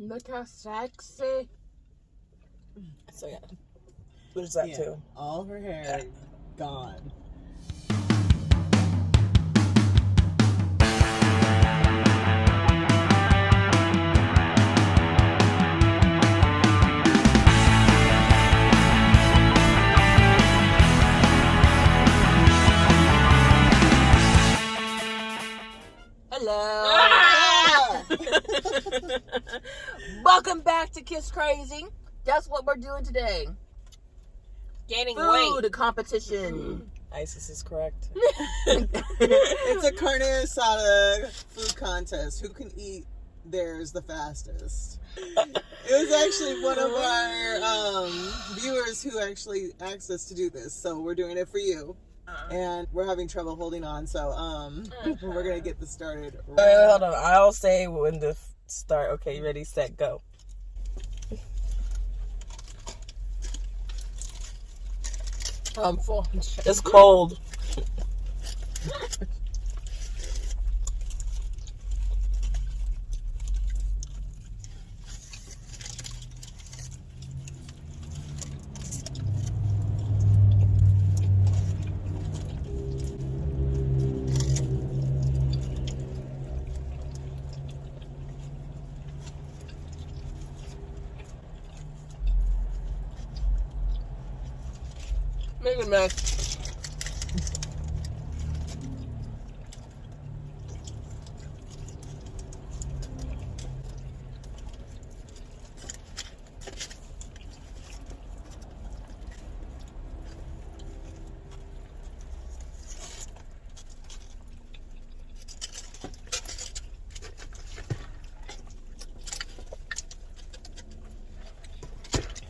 Look how sexy. So yeah, there's that too. All her hair gone. Hello. Welcome back to Kiss Crazy. That's what we're doing today. Gaining Food weight. competition. Isis is correct. It's a carne asada food contest. Who can eat theirs the fastest? It was actually one of our viewers who actually asked us to do this, so we're doing it for you. And we're having trouble holding on, so we're gonna get this started. Hold on, I'll say when to start. Okay, ready, set, go. I'm full. It's cold. Make it mess.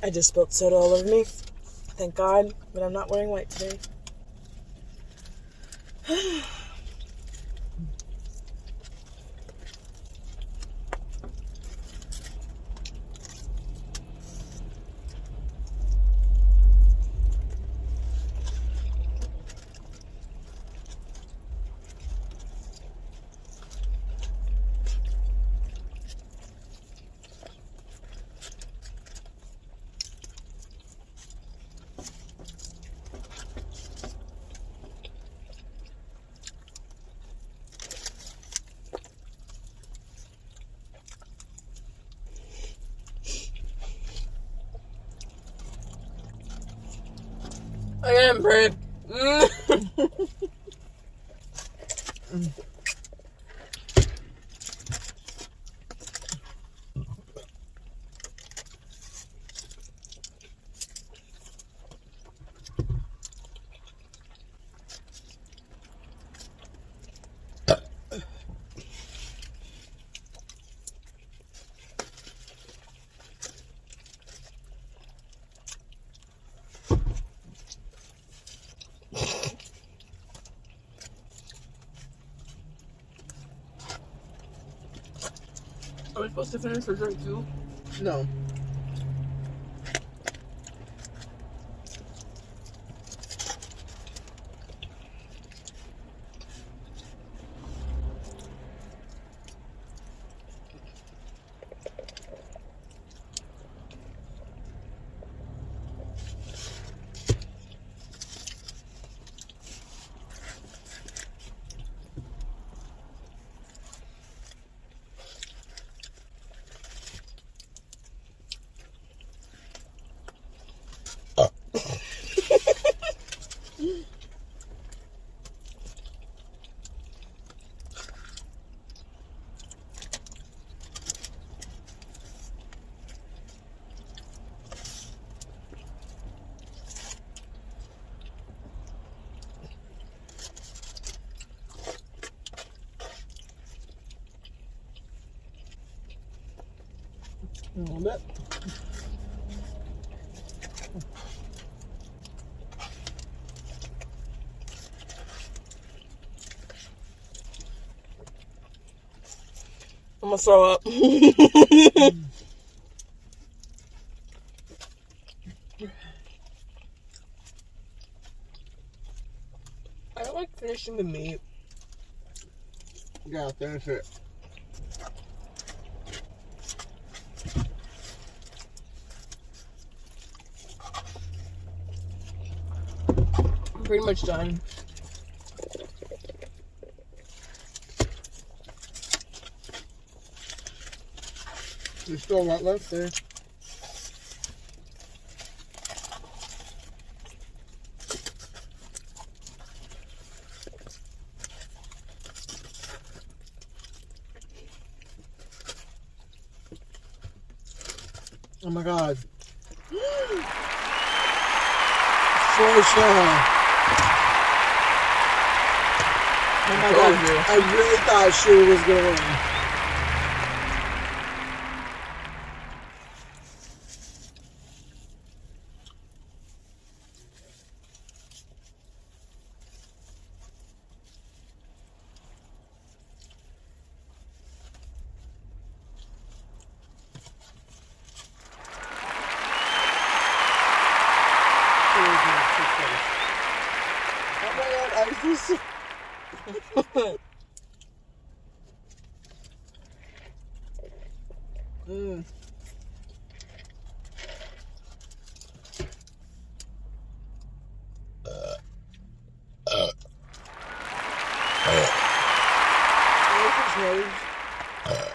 I just spilled soda all over me. Thank God, but I'm not wearing white today. I am brave. Are we supposed to finish the drink too? No. A little bit. I'm gonna throw up. I don't like finishing the meat. Yeah, finish it. pretty much done. There's still a lot left there. Oh my god. For sure. Oh my god. I really thought Shuri was gonna win. Oh my god, I just...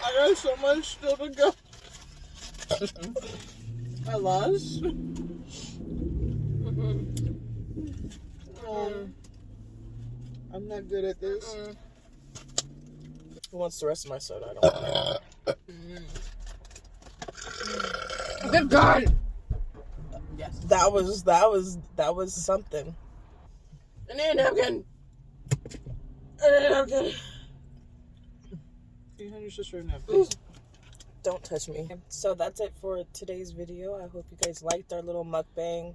I got so much still to go. I lost. I'm not good at this. Who wants the rest of my soda? I don't want it. Good God! Yes. That was something. I need a napkin. I need a napkin. You hand your sister a napkin. Don't touch me. So that's it for today's video. I hope you guys liked our little mukbang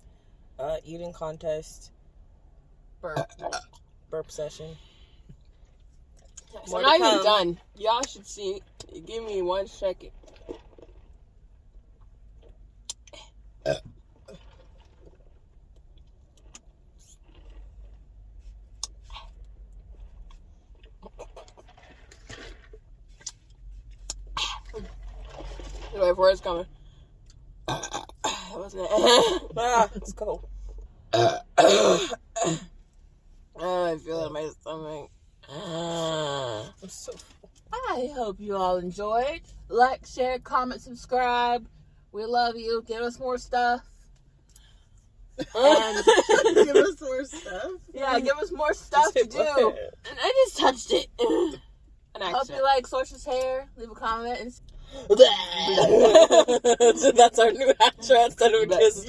eating contest burp session. I'm not even done. Y'all should see. Give me 1 second. Wait for it's coming. What's that? Let's go. Oh, I feel it in my stomach. I hope you all enjoyed. Like, share, comment, subscribe. We love you. Give us more stuff. And give us more stuff. Yeah, give us more stuff to do. And I just touched it. And I hope you like Sorcerer's hair. Leave a comment. And So that's our new outro instead of a kiss.